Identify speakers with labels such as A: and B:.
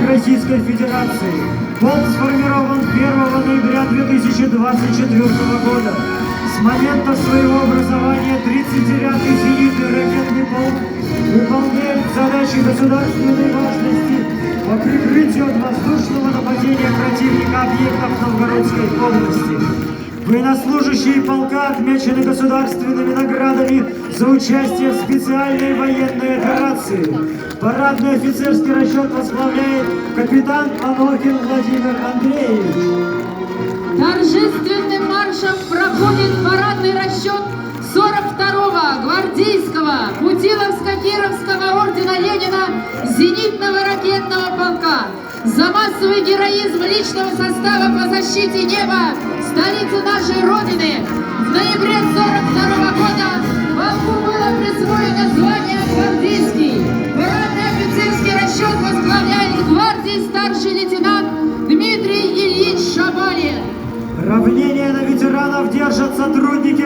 A: Российской Федерации. Полк сформирован 1 ноября 2024 года. С момента своего образования 39-й зенитный ракетный полк выполняет задачи государственной важности по прикрытию от воздушного нападения противника объектов Новгородской области. Военнослужащие полка отмечены государственными наградами за участие в специальной военной операции. Парадный офицерский расчет возглавляет капитан Анохин Владимир Андреевич.
B: Торжественным маршем проходит парадный расчет 42-го гвардейского Путиловско-Кировского ордена Ленина зенитного ракетного полка за массовый героизм личного состава по защите неба столицы нашей Родины. В ноябре 42-го года полку было присвоено звание гвардейский. Парадный офицерский расчет возглавляет гвардии старший лейтенант Дмитрий Ильич Шабалин.
A: Равнение